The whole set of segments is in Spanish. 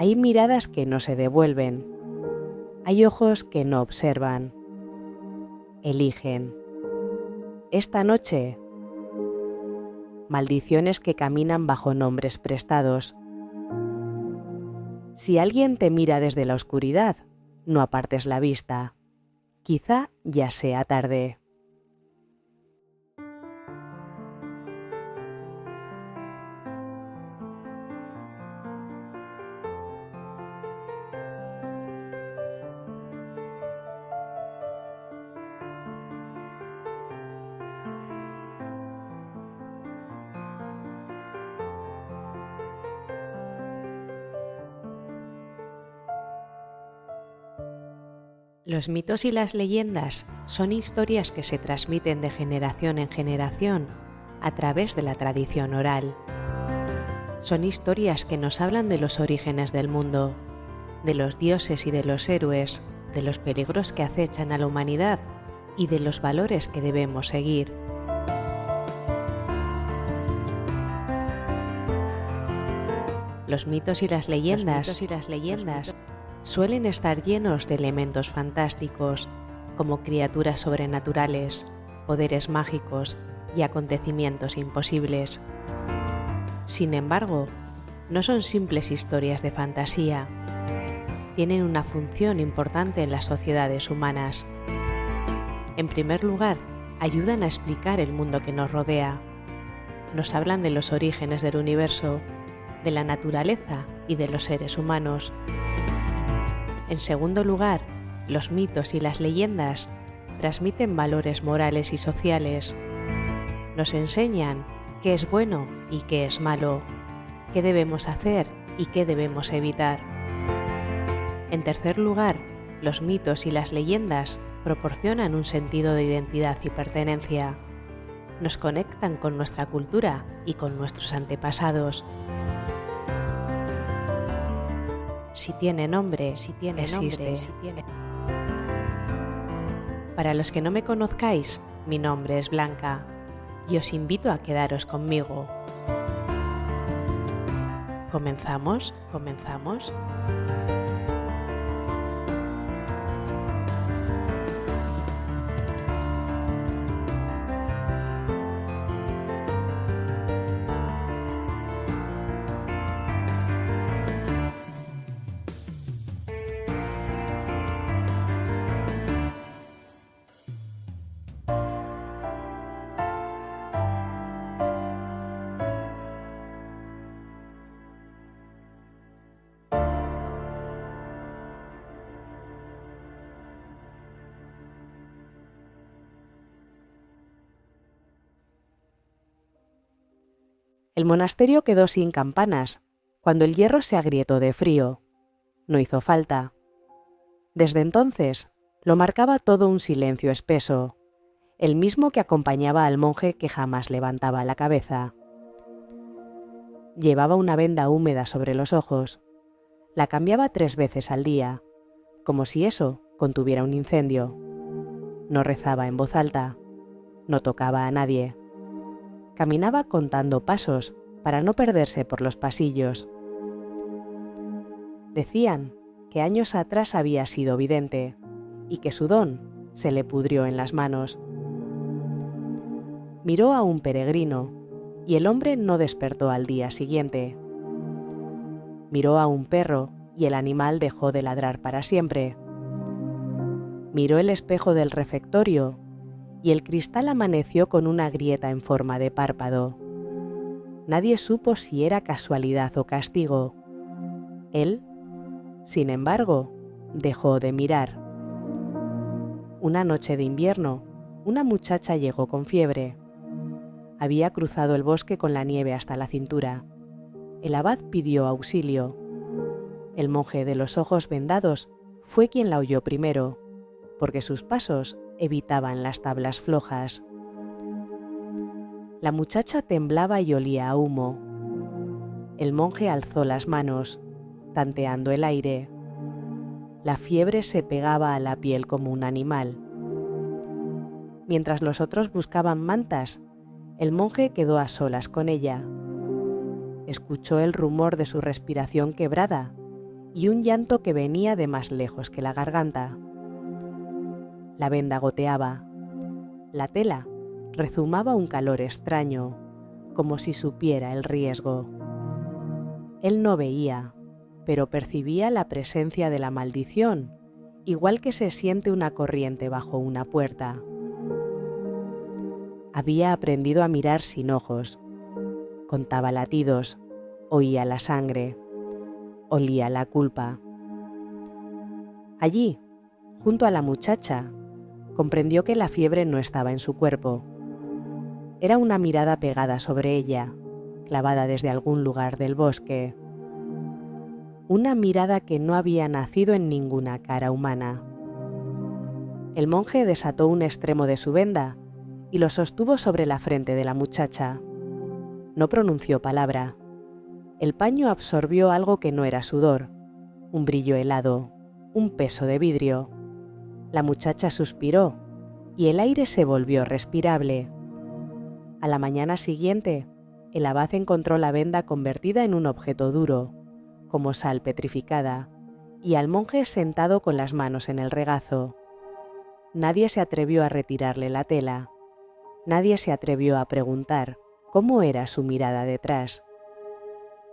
Hay miradas que no se devuelven. Hay ojos que no observan. Eligen. Esta noche, maldiciones que caminan bajo nombres prestados. Si alguien te mira desde la oscuridad, no apartes la vista. Quizá ya sea tarde. Los mitos y las leyendas son historias que se transmiten de generación en generación a través de la tradición oral. Son historias que nos hablan de los orígenes del mundo, de los dioses y de los héroes, de los peligros que acechan a la humanidad y de los valores que debemos seguir. Los mitos y las leyendas suelen estar llenos de elementos fantásticos, como criaturas sobrenaturales, poderes mágicos y acontecimientos imposibles. Sin embargo, no son simples historias de fantasía. Tienen una función importante en las sociedades humanas. En primer lugar, ayudan a explicar el mundo que nos rodea. Nos hablan de los orígenes del universo, de la naturaleza y de los seres humanos. En segundo lugar, los mitos y las leyendas transmiten valores morales y sociales. Nos enseñan qué es bueno y qué es malo, qué debemos hacer y qué debemos evitar. En tercer lugar, los mitos y las leyendas proporcionan un sentido de identidad y pertenencia. Nos conectan con nuestra cultura y con nuestros antepasados. Si tiene nombre, existe. Para los que no me conozcáis, mi nombre es Blanca y os invito a quedaros conmigo. ¿Comenzamos? El monasterio quedó sin campanas cuando el hierro se agrietó de frío. No hizo falta. Desde entonces lo marcaba todo un silencio espeso, el mismo que acompañaba al monje que jamás levantaba la cabeza. Llevaba una venda húmeda sobre los ojos. La cambiaba 3 veces al día, como si eso contuviera un incendio. No rezaba en voz alta. No tocaba a nadie. Caminaba contando pasos para no perderse por los pasillos. Decían que años atrás había sido vidente y que su don se le pudrió en las manos. Miró a un peregrino y el hombre no despertó al día siguiente. Miró a un perro y el animal dejó de ladrar para siempre. Miró el espejo del refectorio y el cristal amaneció con una grieta en forma de párpado. Nadie supo si era casualidad o castigo. Él, sin embargo, dejó de mirar. Una noche de invierno, una muchacha llegó con fiebre. Había cruzado el bosque con la nieve hasta la cintura. El abad pidió auxilio. El monje de los ojos vendados fue quien la oyó primero, porque sus pasos evitaban las tablas flojas. La muchacha temblaba y olía a humo. El monje alzó las manos, tanteando el aire. La fiebre se pegaba a la piel como un animal. Mientras los otros buscaban mantas, el monje quedó a solas con ella. Escuchó el rumor de su respiración quebrada y un llanto que venía de más lejos que la garganta. La venda goteaba. La tela rezumaba un calor extraño, como si supiera el riesgo. Él no veía, pero percibía la presencia de la maldición, igual que se siente una corriente bajo una puerta. Había aprendido a mirar sin ojos. Contaba latidos, oía la sangre, olía la culpa. Allí, junto a la muchacha, comprendió que la fiebre no estaba en su cuerpo. Era una mirada pegada sobre ella, clavada desde algún lugar del bosque. Una mirada que no había nacido en ninguna cara humana. El monje desató un extremo de su venda y lo sostuvo sobre la frente de la muchacha. No pronunció palabra. El paño absorbió algo que no era sudor, un brillo helado, un peso de vidrio. La muchacha suspiró y el aire se volvió respirable. A la mañana siguiente, el abad encontró la venda convertida en un objeto duro, como sal petrificada, y al monje sentado con las manos en el regazo. Nadie se atrevió a retirarle la tela. Nadie se atrevió a preguntar cómo era su mirada detrás.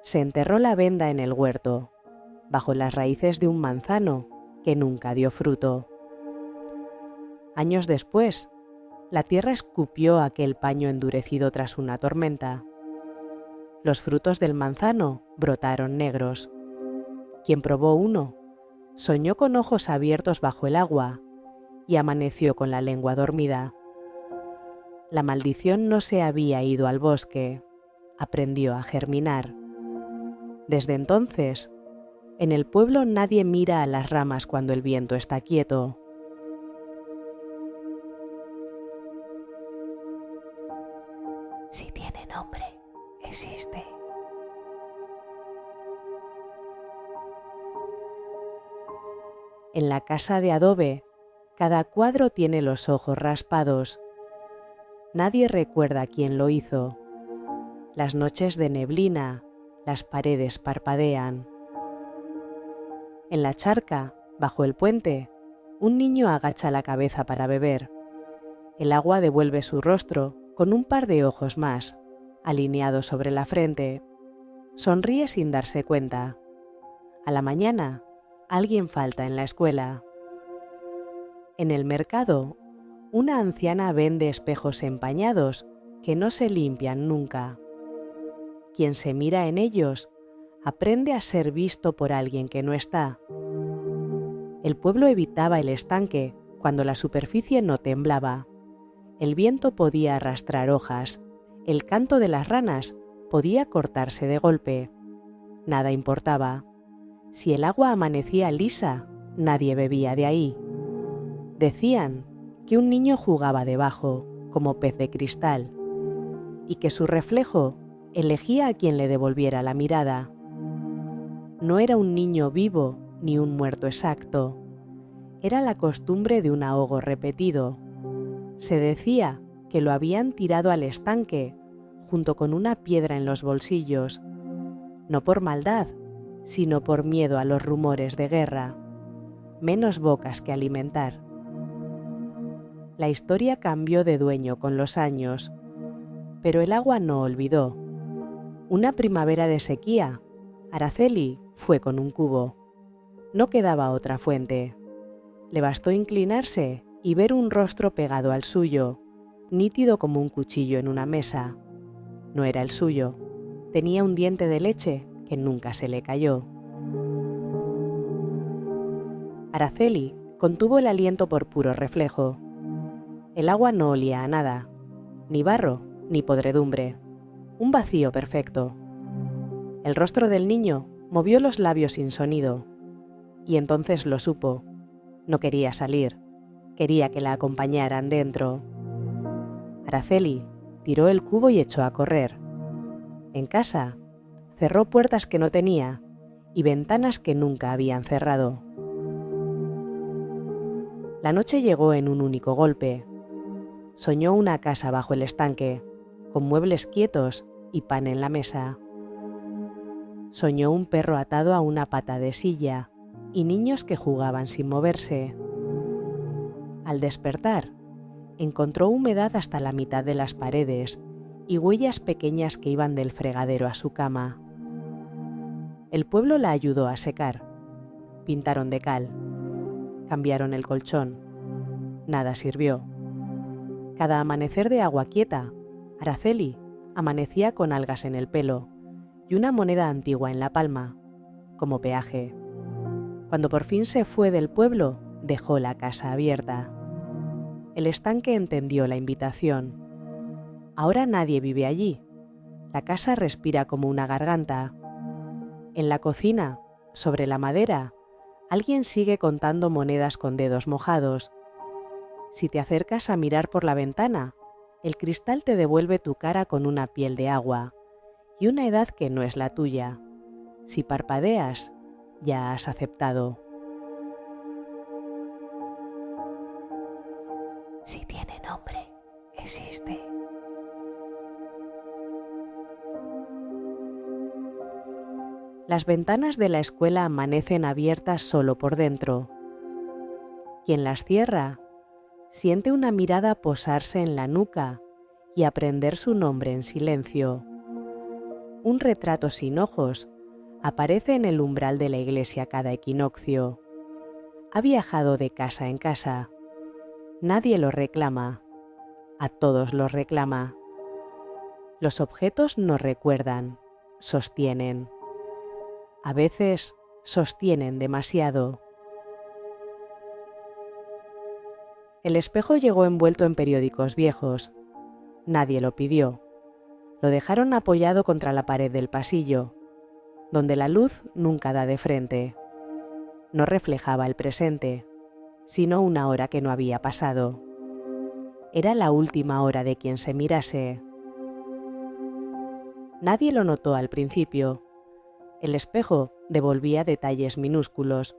Se enterró la venda en el huerto, bajo las raíces de un manzano que nunca dio fruto. Años después, la tierra escupió aquel paño endurecido tras una tormenta. Los frutos del manzano brotaron negros. Quien probó uno, soñó con ojos abiertos bajo el agua y amaneció con la lengua dormida. La maldición no se había ido al bosque, aprendió a germinar. Desde entonces, en el pueblo nadie mira a las ramas cuando el viento está quieto. Si tiene nombre, existe. En la casa de adobe, cada cuadro tiene los ojos raspados. Nadie recuerda quién lo hizo. Las noches de neblina, las paredes parpadean. En la charca, bajo el puente, un niño agacha la cabeza para beber. El agua devuelve su rostro con un par de ojos más, alineados sobre la frente. Sonríe sin darse cuenta. A la mañana, alguien falta en la escuela. En el mercado, una anciana vende espejos empañados que no se limpian nunca. Quien se mira en ellos aprende a ser visto por alguien que no está. El pueblo evitaba el estanque cuando la superficie no temblaba. El viento podía arrastrar hojas, el canto de las ranas podía cortarse de golpe. Nada importaba. Si el agua amanecía lisa, nadie bebía de ahí. Decían que un niño jugaba debajo, como pez de cristal, y que su reflejo elegía a quien le devolviera la mirada. No era un niño vivo ni un muerto exacto. Era la costumbre de un ahogo repetido. Se decía que lo habían tirado al estanque junto con una piedra en los bolsillos, no por maldad, sino por miedo a los rumores de guerra. Menos bocas que alimentar. La historia cambió de dueño con los años, pero el agua no olvidó. Una primavera de sequía, Araceli fue con un cubo. No quedaba otra fuente. Le bastó inclinarse y ver un rostro pegado al suyo, nítido como un cuchillo en una mesa. No era el suyo. Tenía un diente de leche que nunca se le cayó. Araceli contuvo el aliento por puro reflejo. El agua no olía a nada, ni barro ni podredumbre. Un vacío perfecto. El rostro del niño movió los labios sin sonido. Y entonces lo supo. No quería salir. Quería que la acompañaran dentro. Araceli tiró el cubo y echó a correr. En casa, cerró puertas que no tenía y ventanas que nunca habían cerrado. La noche llegó en un único golpe. Soñó una casa bajo el estanque, con muebles quietos y pan en la mesa. Soñó un perro atado a una pata de silla y niños que jugaban sin moverse. Al despertar, encontró humedad hasta la mitad de las paredes y huellas pequeñas que iban del fregadero a su cama. El pueblo la ayudó a secar. Pintaron de cal. Cambiaron el colchón. Nada sirvió. Cada amanecer de agua quieta, Araceli amanecía con algas en el pelo y una moneda antigua en la palma, como peaje. Cuando por fin se fue del pueblo, dejó la casa abierta. El estanque entendió la invitación. Ahora nadie vive allí. La casa respira como una garganta. En la cocina, sobre la madera, alguien sigue contando monedas con dedos mojados. Si te acercas a mirar por la ventana, el cristal te devuelve tu cara con una piel de agua y una edad que no es la tuya. Si parpadeas, ya has aceptado. Si tiene nombre, existe. Las ventanas de la escuela amanecen abiertas solo por dentro. Quien las cierra, siente una mirada posarse en la nuca y aprender su nombre en silencio. Un retrato sin ojos aparece en el umbral de la iglesia cada equinoccio. Ha viajado de casa en casa. Nadie lo reclama. A todos los reclama. Los objetos no recuerdan, sostienen. A veces sostienen demasiado. El espejo llegó envuelto en periódicos viejos. Nadie lo pidió. Lo dejaron apoyado contra la pared del pasillo, donde la luz nunca da de frente. No reflejaba el presente, sino una hora que no había pasado. Era la última hora de quien se mirase. Nadie lo notó al principio. El espejo devolvía detalles minúsculos.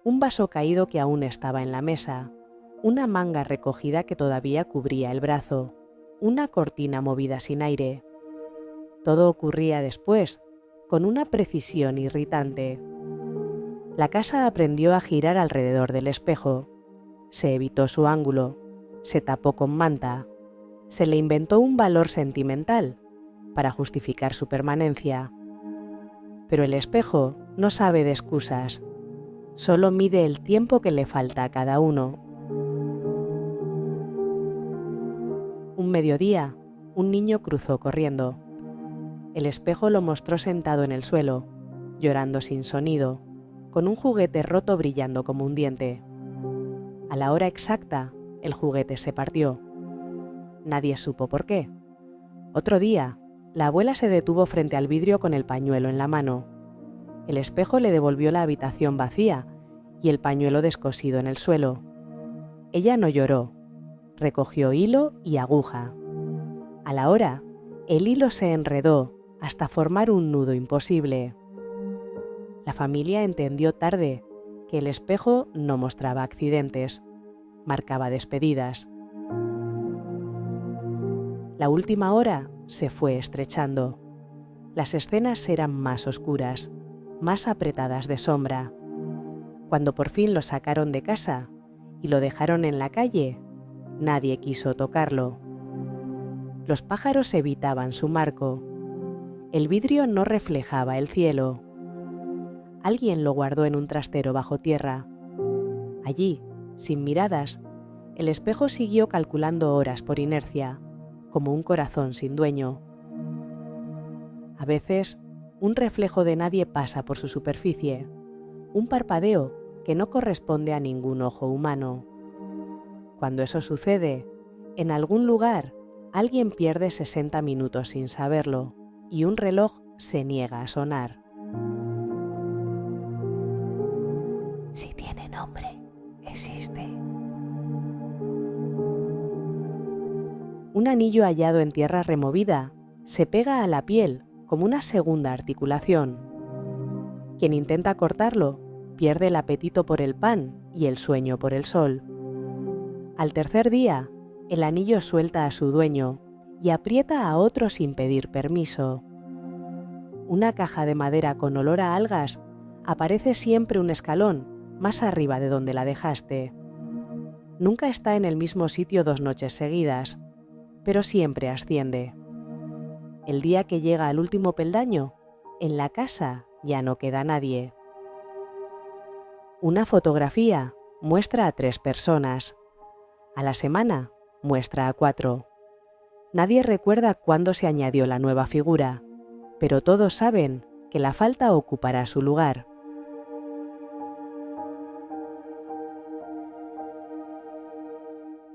Un vaso caído que aún estaba en la mesa, una manga recogida que todavía cubría el brazo, una cortina movida sin aire. Todo ocurría después, con una precisión irritante. La casa aprendió a girar alrededor del espejo. Se evitó su ángulo, se tapó con manta, se le inventó un valor sentimental para justificar su permanencia. Pero el espejo no sabe de excusas, solo mide el tiempo que le falta a cada uno. Un mediodía, un niño cruzó corriendo. El espejo lo mostró sentado en el suelo, llorando sin sonido, con un juguete roto brillando como un diente. A la hora exacta, el juguete se partió. Nadie supo por qué. Otro día, la abuela se detuvo frente al vidrio con el pañuelo en la mano. El espejo le devolvió la habitación vacía y el pañuelo descosido en el suelo. Ella no lloró. Recogió hilo y aguja. A la hora, el hilo se enredó hasta formar un nudo imposible. La familia entendió tarde que el espejo no mostraba accidentes, marcaba despedidas. La última hora se fue estrechando. Las escenas eran más oscuras, más apretadas de sombra. Cuando por fin lo sacaron de casa y lo dejaron en la calle, nadie quiso tocarlo. Los pájaros evitaban su marco. El vidrio no reflejaba el cielo. Alguien lo guardó en un trastero bajo tierra. Allí, sin miradas, el espejo siguió calculando horas por inercia, como un corazón sin dueño. A veces, un reflejo de nadie pasa por su superficie, un parpadeo que no corresponde a ningún ojo humano. Cuando eso sucede, en algún lugar, alguien pierde 60 minutos sin saberlo y un reloj se niega a sonar. Si tiene nombre, existe. Un anillo hallado en tierra removida se pega a la piel como una segunda articulación. Quien intenta cortarlo pierde el apetito por el pan y el sueño por el sol. Al tercer día, el anillo suelta a su dueño y aprieta a otro sin pedir permiso. una caja de madera con olor a algas, aparece siempre un escalón más arriba de donde la dejaste. Nunca está en el mismo sitio 2 noches seguidas, pero siempre asciende. El día que llega al último peldaño, en la casa ya no queda nadie. Una fotografía muestra a 3 personas. A la semana muestra a 4. Nadie recuerda cuándo se añadió la nueva figura, pero todos saben que la falta ocupará su lugar.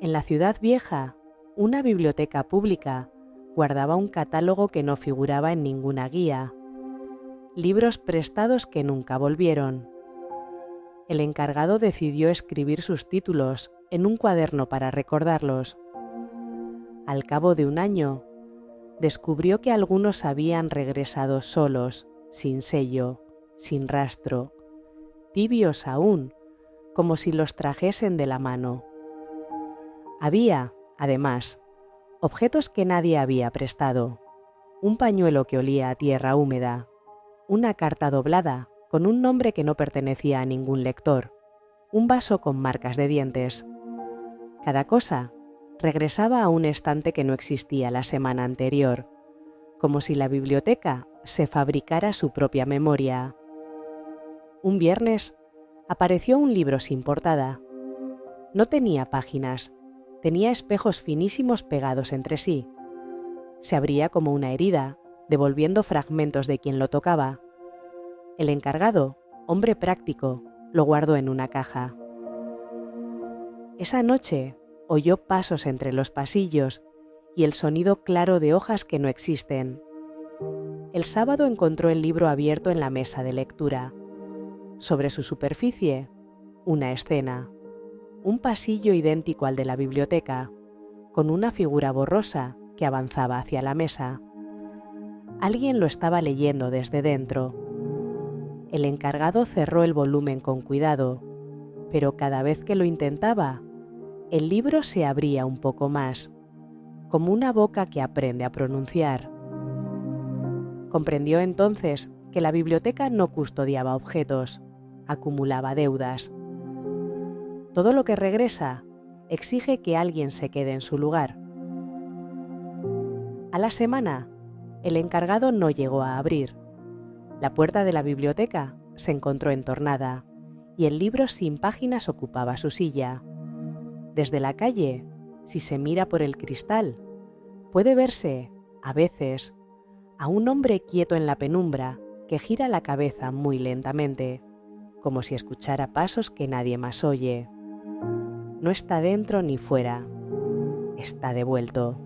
En la ciudad vieja, una biblioteca pública guardaba un catálogo que no figuraba en ninguna guía. Libros prestados que nunca volvieron. El encargado decidió escribir sus títulos en un cuaderno para recordarlos. Al cabo de un año, descubrió que algunos habían regresado solos, sin sello, sin rastro, tibios aún, como si los trajesen de la mano. Había, además, objetos que nadie había prestado: un pañuelo que olía a tierra húmeda, una carta doblada con un nombre que no pertenecía a ningún lector, un vaso con marcas de dientes. Cada cosa regresaba a un estante que no existía la semana anterior, como si la biblioteca se fabricara su propia memoria. Un viernes apareció un libro sin portada. No tenía páginas, tenía espejos finísimos pegados entre sí. Se abría como una herida, devolviendo fragmentos de quien lo tocaba. El encargado, hombre práctico, lo guardó en una caja. Esa noche oyó pasos entre los pasillos y el sonido claro de hojas que no existen. El sábado encontró el libro abierto en la mesa de lectura. Sobre su superficie, una escena. Un pasillo idéntico al de la biblioteca, con una figura borrosa que avanzaba hacia la mesa. Alguien lo estaba leyendo desde dentro. El encargado cerró el volumen con cuidado, pero cada vez que lo intentaba, el libro se abría un poco más, como una boca que aprende a pronunciar. Comprendió entonces que la biblioteca no custodiaba objetos, acumulaba deudas. Todo lo que regresa exige que alguien se quede en su lugar. A la semana, el encargado no llegó a abrir. La puerta de la biblioteca se encontró entornada y el libro sin páginas ocupaba su silla. Desde la calle, si se mira por el cristal, puede verse, a veces, a un hombre quieto en la penumbra que gira la cabeza muy lentamente, como si escuchara pasos que nadie más oye. No está dentro ni fuera, está devuelto.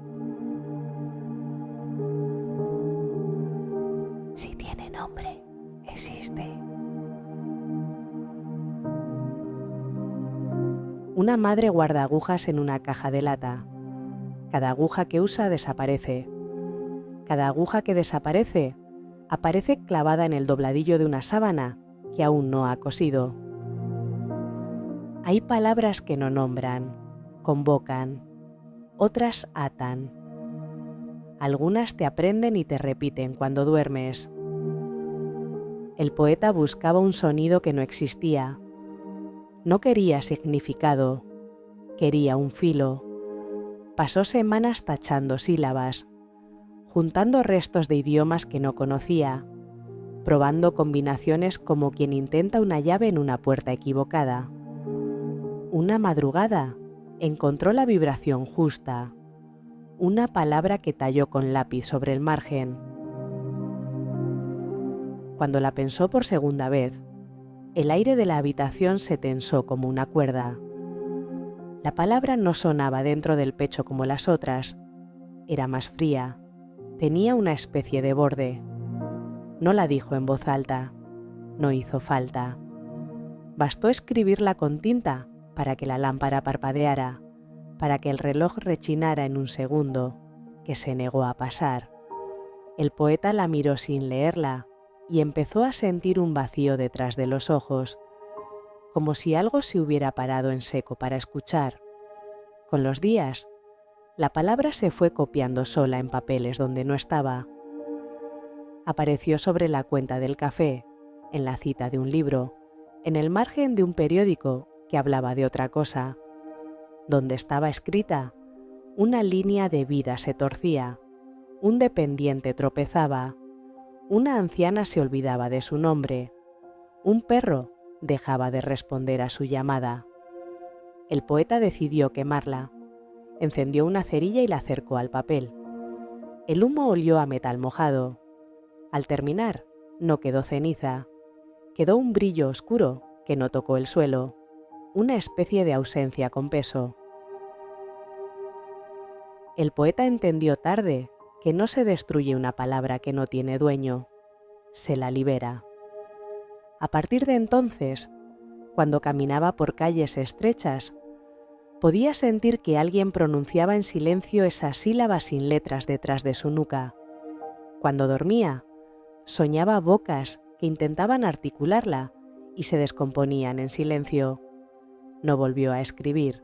Si tiene nombre, existe. Una madre guarda agujas en una caja de lata. Cada aguja que usa desaparece. Cada aguja que desaparece aparece clavada en el dobladillo de una sábana que aún no ha cosido. Hay palabras que no nombran, convocan, otras atan. Algunas te aprenden y te repiten cuando duermes. El poeta buscaba un sonido que no existía. No quería significado, quería un filo. Pasó semanas tachando sílabas, juntando restos de idiomas que no conocía, probando combinaciones como quien intenta una llave en una puerta equivocada. Una madrugada encontró la vibración justa, una palabra que talló con lápiz sobre el margen. Cuando la pensó por segunda vez, el aire de la habitación se tensó como una cuerda. La palabra no sonaba dentro del pecho como las otras. Era más fría. Tenía una especie de borde. No la dijo en voz alta. No hizo falta. Bastó escribirla con tinta para que la lámpara parpadeara, para que el reloj rechinara en un segundo, que se negó a pasar. El poeta la miró sin leerla y empezó a sentir un vacío detrás de los ojos, como si algo se hubiera parado en seco para escuchar. Con los días, la palabra se fue copiando sola en papeles donde no estaba. apareció sobre la cuenta del café, en la cita de un libro, en el margen de un periódico que hablaba de otra cosa. Donde estaba escrita, una línea de vida se torcía, un dependiente tropezaba, una anciana se olvidaba de su nombre, un perro dejaba de responder a su llamada. El poeta decidió quemarla, encendió una cerilla y la acercó al papel. El humo olió a metal mojado. Al terminar, no quedó ceniza, quedó un brillo oscuro que no tocó el suelo, una especie de ausencia con peso. El poeta entendió tarde que no se destruye una palabra que no tiene dueño, se la libera. A partir de entonces, cuando caminaba por calles estrechas, podía sentir que alguien pronunciaba en silencio esas sílabas sin letras detrás de su nuca. Cuando dormía, soñaba bocas que intentaban articularla y se descomponían en silencio. No volvió a escribir,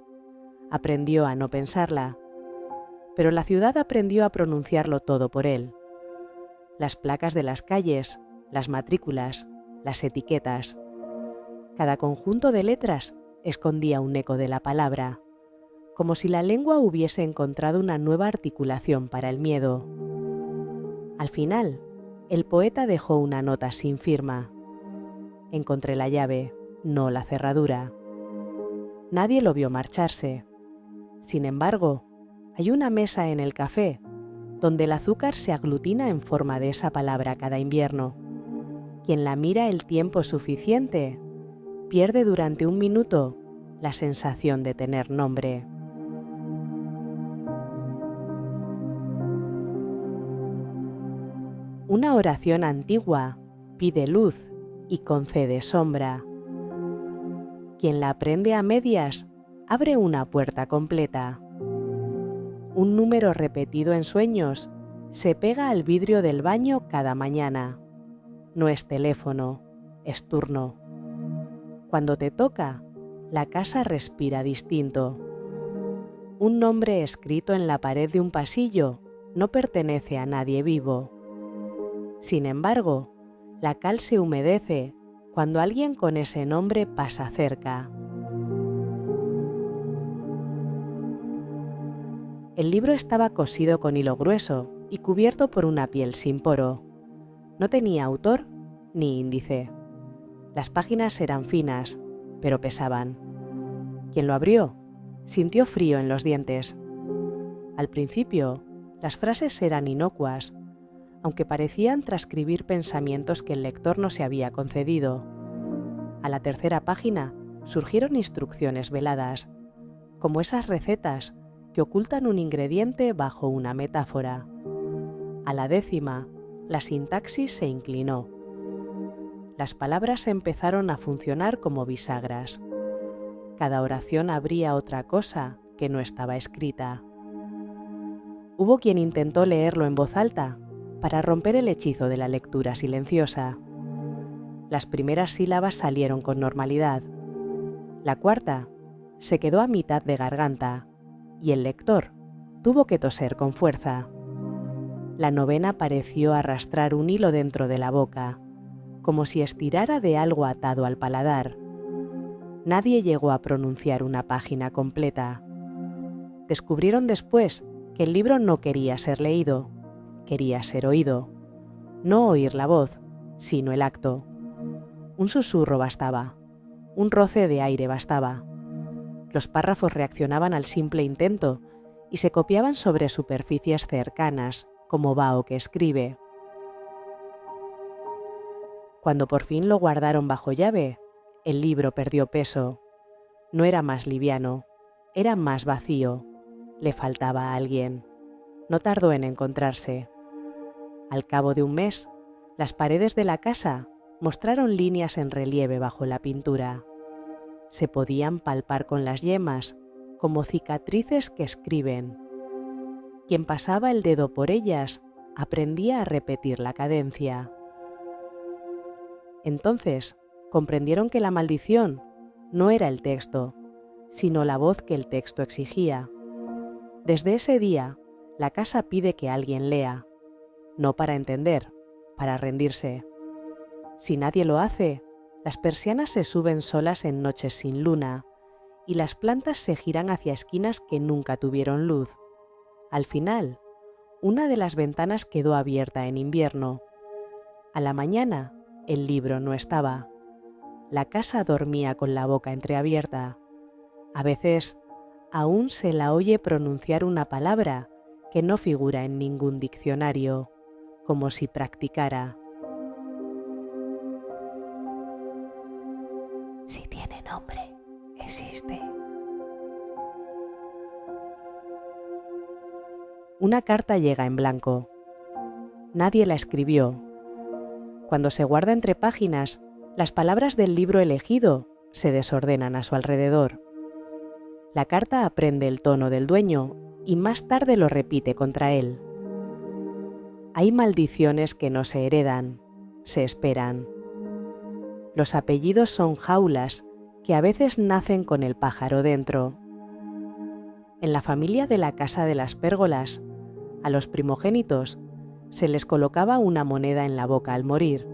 aprendió a no pensarla, pero la ciudad aprendió a pronunciarlo todo por él. Las placas de las calles, las matrículas, las etiquetas. Cada conjunto de letras escondía un eco de la palabra, como si la lengua hubiese encontrado una nueva articulación para el miedo. Al final, el poeta dejó una nota sin firma. Encontré la llave, no la cerradura. Nadie lo vio marcharse. Sin embargo, hay una mesa en el café donde el azúcar se aglutina en forma de esa palabra cada invierno. Quien la mira el tiempo suficiente pierde durante un minuto la sensación de tener nombre. Una oración antigua pide luz y concede sombra. Quien la aprende a medias abre una puerta completa. Un número repetido en sueños se pega al vidrio del baño cada mañana. No es teléfono, es turno. Cuando te toca, la casa respira distinto. Un nombre escrito en la pared de un pasillo no pertenece a nadie vivo. Sin embargo, la cal se humedece cuando alguien con ese nombre pasa cerca. El libro estaba cosido con hilo grueso y cubierto por una piel sin poro. No tenía autor ni índice. Las páginas eran finas, pero pesaban. Quien lo abrió sintió frío en los dientes. Al principio, las frases eran inocuas, aunque parecían transcribir pensamientos que el lector no se había concedido. A la tercera página surgieron instrucciones veladas, como esas recetas que ocultan un ingrediente bajo una metáfora. A la 10ª, la sintaxis se inclinó. Las palabras empezaron a funcionar como bisagras. Cada oración abría otra cosa que no estaba escrita. Hubo quien intentó leerlo en voz alta para romper el hechizo de la lectura silenciosa. Las primeras sílabas salieron con normalidad. La cuarta se quedó a mitad de garganta y el lector tuvo que toser con fuerza. La 9ª pareció arrastrar un hilo dentro de la boca, como si estirara de algo atado al paladar. Nadie llegó a pronunciar una página completa. Descubrieron después que el libro no quería ser leído, quería ser oído. No oír la voz, sino el acto. Un susurro bastaba, un roce de aire bastaba. Los párrafos reaccionaban al simple intento y se copiaban sobre superficies cercanas, como vaho que escribe. Cuando por fin lo guardaron bajo llave, el libro perdió peso. No era más liviano, era más vacío. Le faltaba a alguien. No tardó en encontrarse. Al cabo de un mes, las paredes de la casa mostraron líneas en relieve bajo la pintura. Se podían palpar con las yemas, como cicatrices que escriben. Quien pasaba el dedo por ellas aprendía a repetir la cadencia. Entonces comprendieron que la maldición no era el texto, sino la voz que el texto exigía. Desde ese día, la casa pide que alguien lea, no para entender, para rendirse. Si nadie lo hace, las persianas se suben solas en noches sin luna y las plantas se giran hacia esquinas que nunca tuvieron luz. Al final, una de las ventanas quedó abierta en invierno. A la mañana, el libro no estaba. La casa dormía con la boca entreabierta. A veces, aún se la oye pronunciar una palabra que no figura en ningún diccionario, como si practicara. Si tiene nombre, existe. Una carta llega en blanco. Nadie la escribió. Cuando se guarda entre páginas, las palabras del libro elegido se desordenan a su alrededor. La carta aprende el tono del dueño y más tarde lo repite contra él. Hay maldiciones que no se heredan, se esperan. Los apellidos son jaulas que a veces nacen con el pájaro dentro. En la familia de la Casa de las Pérgolas, a los primogénitos se les colocaba una moneda en la boca al morir.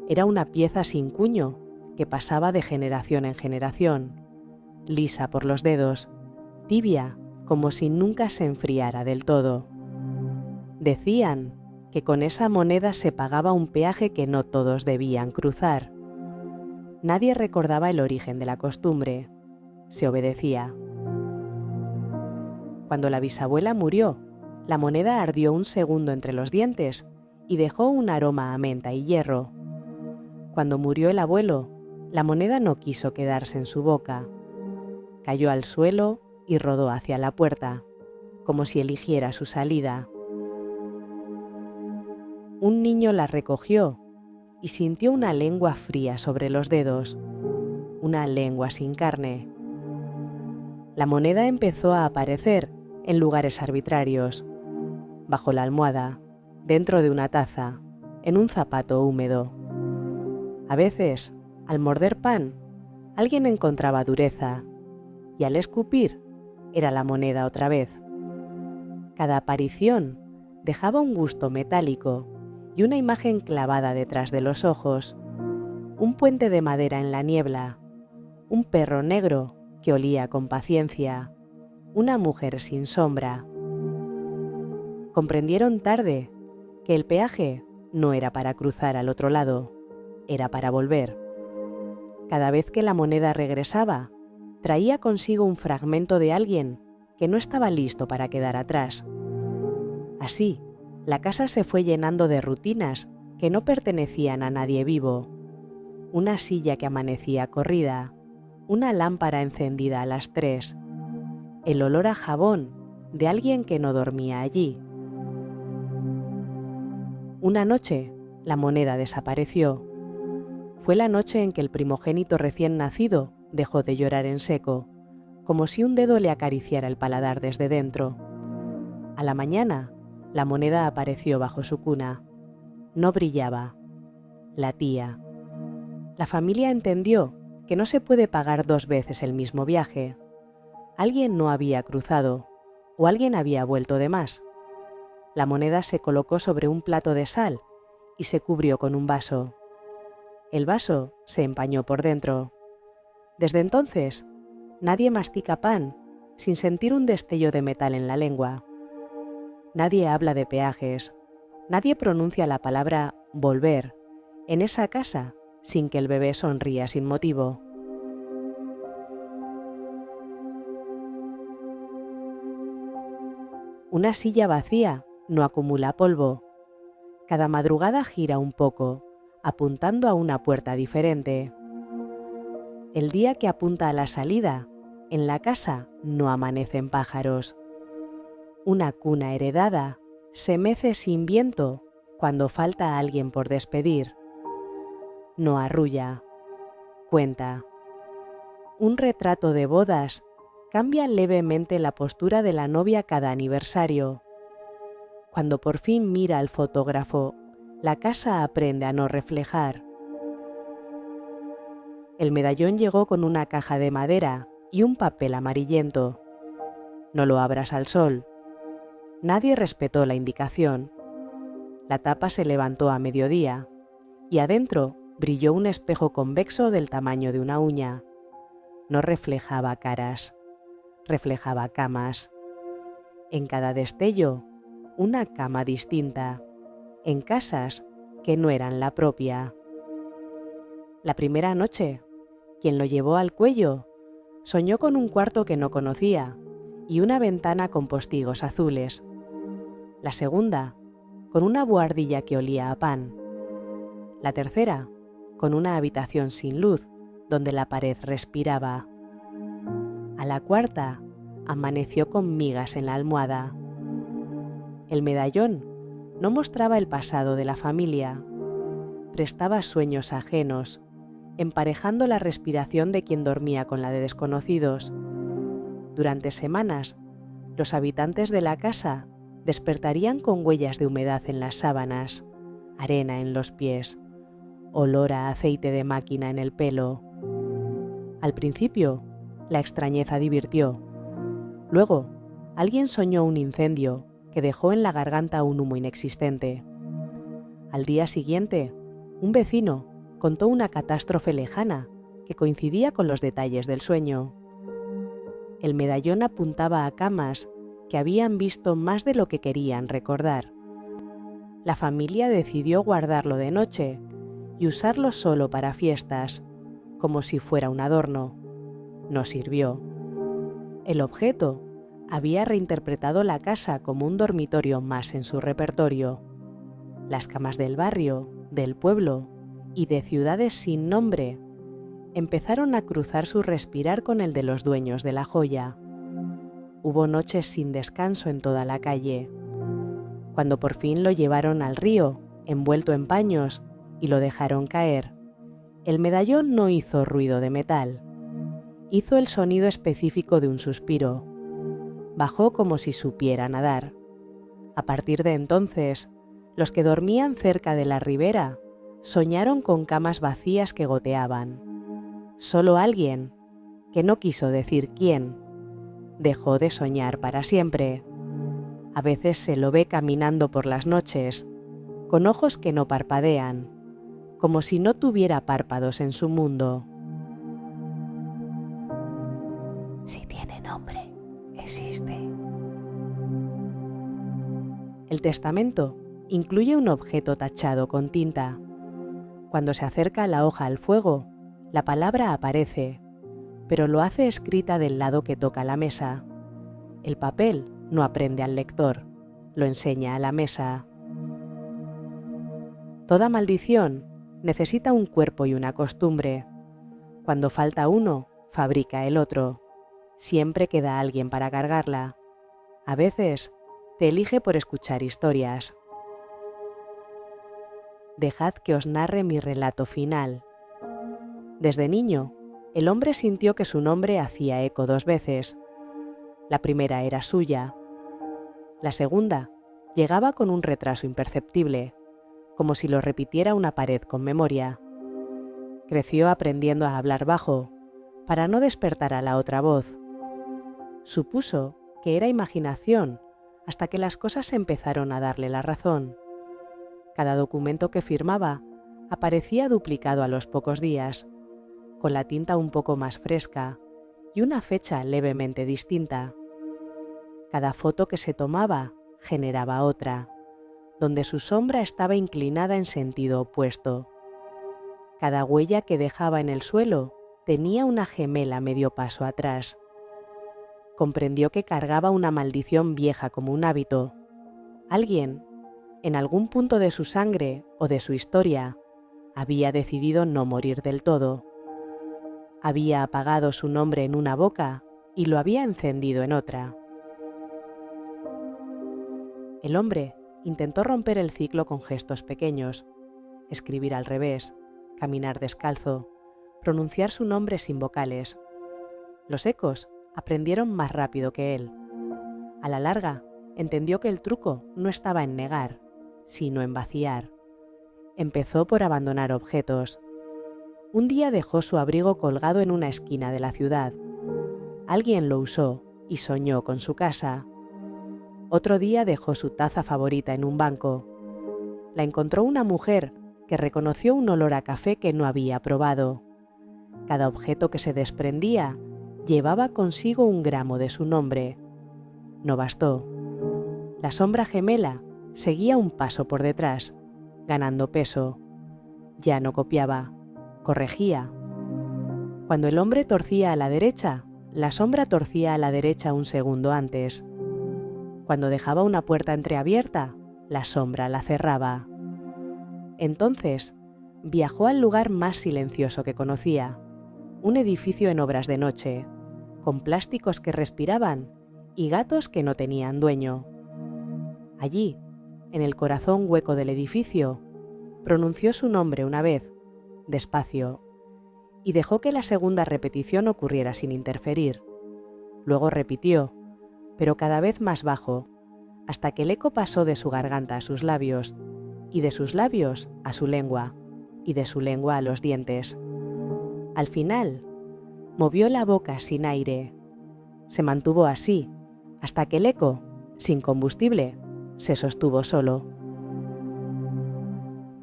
Era una pieza sin cuño que pasaba de generación en generación, lisa por los dedos, tibia como si nunca se enfriara del todo. Decían que con esa moneda se pagaba un peaje que no todos debían cruzar. Nadie recordaba el origen de la costumbre. Se obedecía. Cuando la bisabuela murió, la moneda ardió un segundo entre los dientes y dejó un aroma a menta y hierro. Cuando murió el abuelo, la moneda no quiso quedarse en su boca. Cayó al suelo y rodó hacia la puerta, como si eligiera su salida. Un niño la recogió y sintió una lengua fría sobre los dedos, una lengua sin carne. La moneda empezó a aparecer en lugares arbitrarios, bajo la almohada, dentro de una taza, en un zapato húmedo. A veces, al morder pan, alguien encontraba dureza, y al escupir, era la moneda otra vez. Cada aparición dejaba un gusto metálico y una imagen clavada detrás de los ojos, un puente de madera en la niebla, un perro negro que olía con paciencia, una mujer sin sombra. Comprendieron tarde que el peaje no era para cruzar al otro lado, era para volver. Cada vez que la moneda regresaba, traía consigo un fragmento de alguien que no estaba listo para quedar atrás. Así, la casa se fue llenando de rutinas que no pertenecían a nadie vivo. Una silla que amanecía corrida, una lámpara encendida a las 3, el olor a jabón de alguien que no dormía allí. Una noche, la moneda desapareció. Fue la noche en que el primogénito recién nacido dejó de llorar en seco, como si un dedo le acariciara el paladar desde dentro. A la mañana, la moneda apareció bajo su cuna. No brillaba. Latía. La familia entendió que no se puede pagar 2 veces el mismo viaje. Alguien no había cruzado, o alguien había vuelto de más. La moneda se colocó sobre un plato de sal y se cubrió con un vaso. El vaso se empañó por dentro. Desde entonces, nadie mastica pan sin sentir un destello de metal en la lengua. Nadie habla de peajes, nadie pronuncia la palabra volver en esa casa sin que el bebé sonría sin motivo. Una silla vacía no acumula polvo. Cada madrugada gira un poco, apuntando a una puerta diferente. El día que apunta a la salida, en la casa no amanecen pájaros. Una cuna heredada se mece sin viento cuando falta alguien por despedir. No arrulla, cuenta. Un retrato de bodas cambia levemente la postura de la novia cada aniversario. Cuando por fin mira al fotógrafo, la casa aprende a no reflejar. El medallón llegó con una caja de madera y un papel amarillento. No lo abras al sol. Nadie respetó la indicación. La tapa se levantó a mediodía y adentro brilló un espejo convexo del tamaño de una uña. No reflejaba caras, reflejaba camas. En cada destello, una cama distinta, en casas que no eran la propia. La primera noche, quien lo llevó al cuello, soñó con un cuarto que no conocía y una ventana con postigos azules. La segunda, con una buhardilla que olía a pan. La tercera, con una habitación sin luz, donde la pared respiraba. A la cuarta, amaneció con migas en la almohada. El medallón no mostraba el pasado de la familia, prestaba sueños ajenos, emparejando la respiración de quien dormía con la de desconocidos. Durante semanas, los habitantes de la casa despertarían con huellas de humedad en las sábanas, arena en los pies, olor a aceite de máquina en el pelo. Al principio, la extrañeza divirtió. Luego, alguien soñó un incendio que dejó en la garganta un humo inexistente. Al día siguiente, un vecino contó una catástrofe lejana que coincidía con los detalles del sueño. El medallón apuntaba a camas que habían visto más de lo que querían recordar. La familia decidió guardarlo de noche y usarlo solo para fiestas, como si fuera un adorno. No sirvió. El objeto había reinterpretado la casa como un dormitorio más en su repertorio. Las camas del barrio, del pueblo y de ciudades sin nombre empezaron a cruzar su respirar con el de los dueños de la joya. Hubo noches sin descanso en toda la calle. Cuando por fin lo llevaron al río, envuelto en paños, y lo dejaron caer, el medallón no hizo ruido de metal. Hizo el sonido específico de un suspiro. Bajó como si supiera nadar. A partir de entonces, los que dormían cerca de la ribera soñaron con camas vacías que goteaban. Solo alguien, que no quiso decir quién, dejó de soñar para siempre. A veces se lo ve caminando por las noches, con ojos que no parpadean, como si no tuviera párpados en su mundo. Si tiene nombre, existe. El testamento incluye un objeto tachado con tinta. Cuando se acerca la hoja al fuego, la palabra aparece, pero lo hace escrita del lado que toca la mesa. El papel no aprende al lector, lo enseña a la mesa. Toda maldición necesita un cuerpo y una costumbre. Cuando falta uno, fabrica el otro. Siempre queda alguien para cargarla. A veces, te elige por escuchar historias. Dejad que os narre mi relato final. Desde niño, el hombre sintió que su nombre hacía eco 2 veces. La primera era suya. La segunda llegaba con un retraso imperceptible, como si lo repitiera una pared con memoria. Creció aprendiendo a hablar bajo, para no despertar a la otra voz. Supuso que era imaginación, hasta que las cosas empezaron a darle la razón. Cada documento que firmaba aparecía duplicado a los pocos días, con la tinta un poco más fresca y una fecha levemente distinta. Cada foto que se tomaba generaba otra, donde su sombra estaba inclinada en sentido opuesto. Cada huella que dejaba en el suelo tenía una gemela medio paso atrás. Comprendió que cargaba una maldición vieja como un hábito. Alguien, en algún punto de su sangre o de su historia, había decidido no morir del todo. Había apagado su nombre en una boca y lo había encendido en otra. El hombre intentó romper el ciclo con gestos pequeños, escribir al revés, caminar descalzo, pronunciar su nombre sin vocales. Los ecos aprendieron más rápido que él. A la larga, entendió que el truco no estaba en negar, sino en vaciar. Empezó por abandonar objetos. Un día dejó su abrigo colgado en una esquina de la ciudad. Alguien lo usó y soñó con su casa. Otro día dejó su taza favorita en un banco. la encontró una mujer que reconoció un olor a café que no había probado. Cada objeto que se desprendía llevaba consigo 1 gramo de su nombre. No bastó. La sombra gemela seguía un paso por detrás, ganando peso. Ya no copiaba, corregía. Cuando el hombre torcía a la derecha, la sombra torcía a la derecha 1 segundo antes. Cuando dejaba una puerta entreabierta, la sombra la cerraba. Entonces, viajó al lugar más silencioso que conocía, un edificio en obras de noche, con plásticos que respiraban y gatos que no tenían dueño. Allí, en el corazón hueco del edificio, pronunció su nombre una vez, despacio, y dejó que la segunda repetición ocurriera sin interferir. Luego repitió, pero cada vez más bajo, hasta que el eco pasó de su garganta a sus labios, y de sus labios a su lengua, y de su lengua a los dientes. Al final, movió la boca sin aire. Se mantuvo así, hasta que el eco, sin combustible, se sostuvo solo.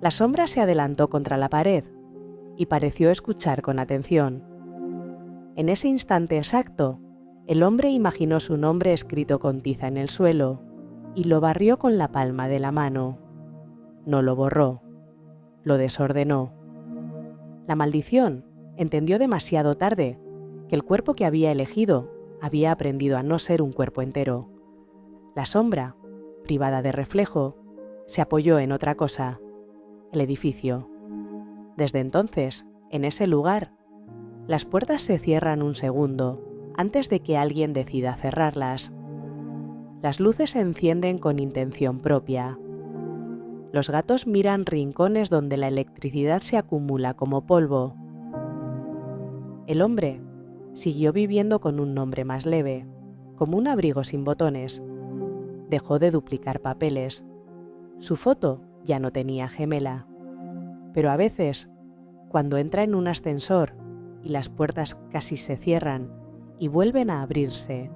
La sombra se adelantó contra la pared y pareció escuchar con atención. En ese instante exacto, el hombre imaginó su nombre escrito con tiza en el suelo y lo barrió con la palma de la mano. No lo borró, lo desordenó. La maldición entendió demasiado tarde que el cuerpo que había elegido había aprendido a no ser un cuerpo entero. La sombra, privada de reflejo, se apoyó en otra cosa, el edificio. Desde entonces, en ese lugar, las puertas se cierran 1 segundo antes de que alguien decida cerrarlas. Las luces se encienden con intención propia. Los gatos miran rincones donde la electricidad se acumula como polvo. El hombre siguió viviendo con un nombre más leve, como un abrigo sin botones. Dejó de duplicar papeles. Su foto ya no tenía gemela. Pero a veces, cuando entra en un ascensor y las puertas casi se cierran y vuelven a abrirse,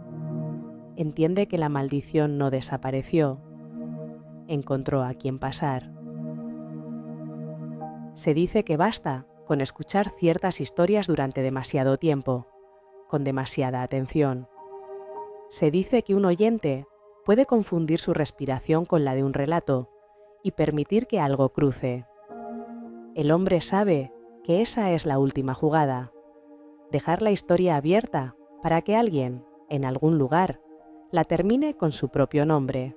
entiende que la maldición no desapareció. Encontró a quien pasar. Se dice que basta con escuchar ciertas historias durante demasiado tiempo, con demasiada atención. Se dice que un oyente puede confundir su respiración con la de un relato y permitir que algo cruce. El hombre sabe que esa es la última jugada, dejar la historia abierta para que alguien, en algún lugar, la termine con su propio nombre.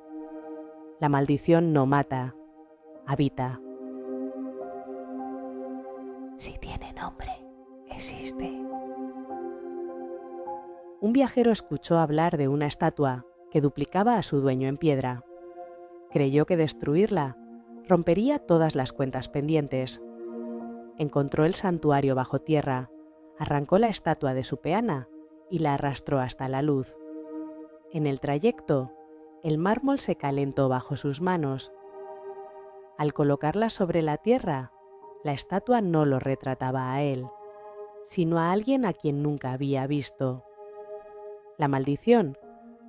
La maldición no mata, habita. Si tiene nombre, existe. Un viajero escuchó hablar de una estatua que duplicaba a su dueño en piedra. Creyó que destruirla rompería todas las cuentas pendientes. Encontró el santuario bajo tierra, arrancó la estatua de su peana y la arrastró hasta la luz. En el trayecto, el mármol se calentó bajo sus manos. Al colocarla sobre la tierra, la estatua no lo retrataba a él, sino a alguien a quien nunca había visto. La maldición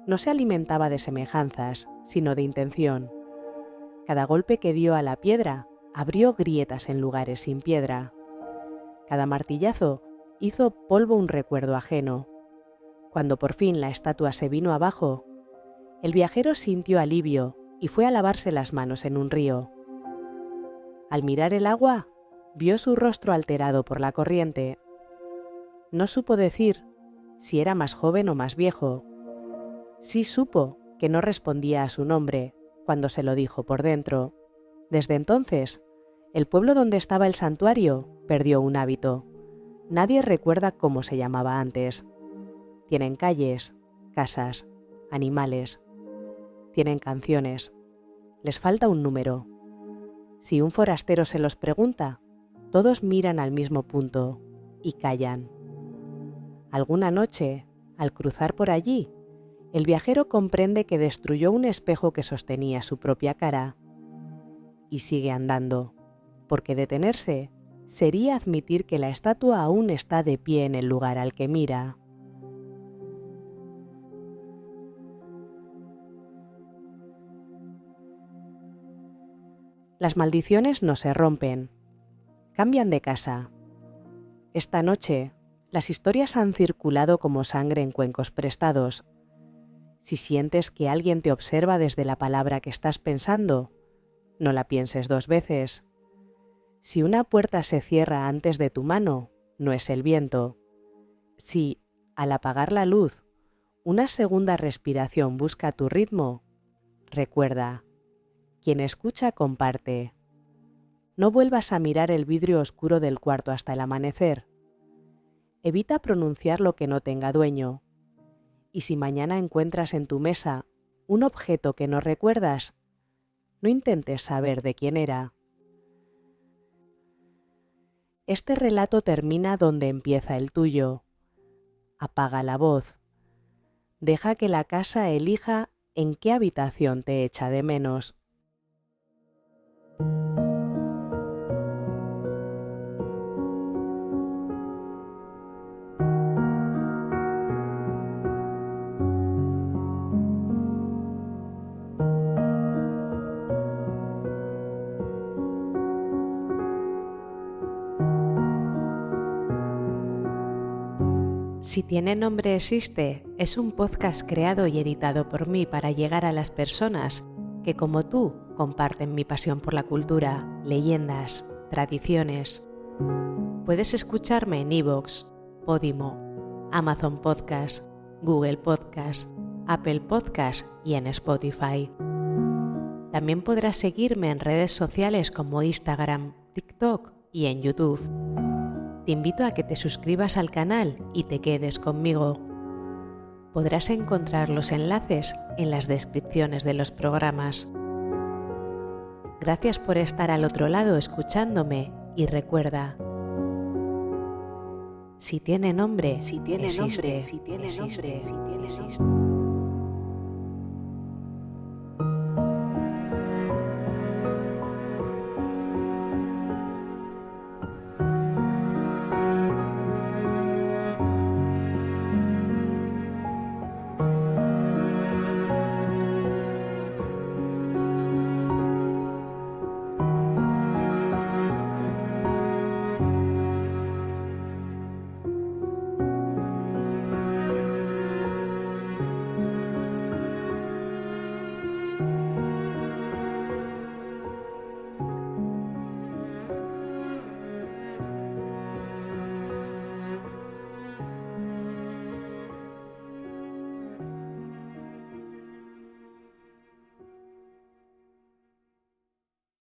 no se alimentaba de semejanzas, sino de intención. Cada golpe que dio a la piedra abrió grietas en lugares sin piedra. Cada martillazo hizo polvo un recuerdo ajeno. Cuando por fin la estatua se vino abajo, el viajero sintió alivio y fue a lavarse las manos en un río. Al mirar el agua, vio su rostro alterado por la corriente. No supo decir si era más joven o más viejo. Sí supo que no respondía a su nombre cuando se lo dijo por dentro. Desde entonces, el pueblo donde estaba el santuario perdió un hábito. Nadie recuerda cómo se llamaba antes. Tienen calles, casas, animales. Tienen canciones. Les falta un número. Si un forastero se los pregunta, todos miran al mismo punto y callan. Alguna noche, al cruzar por allí, el viajero comprende que destruyó un espejo que sostenía su propia cara. Y sigue andando, porque detenerse sería admitir que la estatua aún está de pie en el lugar al que mira. Las maldiciones no se rompen, cambian de casa. Esta noche, las historias han circulado como sangre en cuencos prestados. Si sientes que alguien te observa desde la palabra que estás pensando, no la pienses 2 veces. Si una puerta se cierra antes de tu mano, no es el viento. Si, al apagar la luz, una segunda respiración busca tu ritmo, recuerda, quien escucha comparte. No vuelvas a mirar el vidrio oscuro del cuarto hasta el amanecer. Evita pronunciar lo que no tenga dueño. Y si mañana encuentras en tu mesa un objeto que no recuerdas, no intentes saber de quién era. Este relato termina donde empieza el tuyo. Apaga la voz. Deja que la casa elija en qué habitación te echa de menos. Si tiene nombre existe es un podcast creado y editado por mí para llegar a las personas que como tú comparten mi pasión por la cultura, leyendas, tradiciones. Puedes escucharme en iVoox, Podimo, Amazon Podcast, Google Podcast, Apple Podcast y en Spotify. También podrás seguirme en redes sociales como Instagram, TikTok y en YouTube. Te invito a que te suscribas al canal y te quedes conmigo. Podrás encontrar los enlaces en las descripciones de los programas. Gracias por estar al otro lado escuchándome y recuerda, si tiene nombre, existe.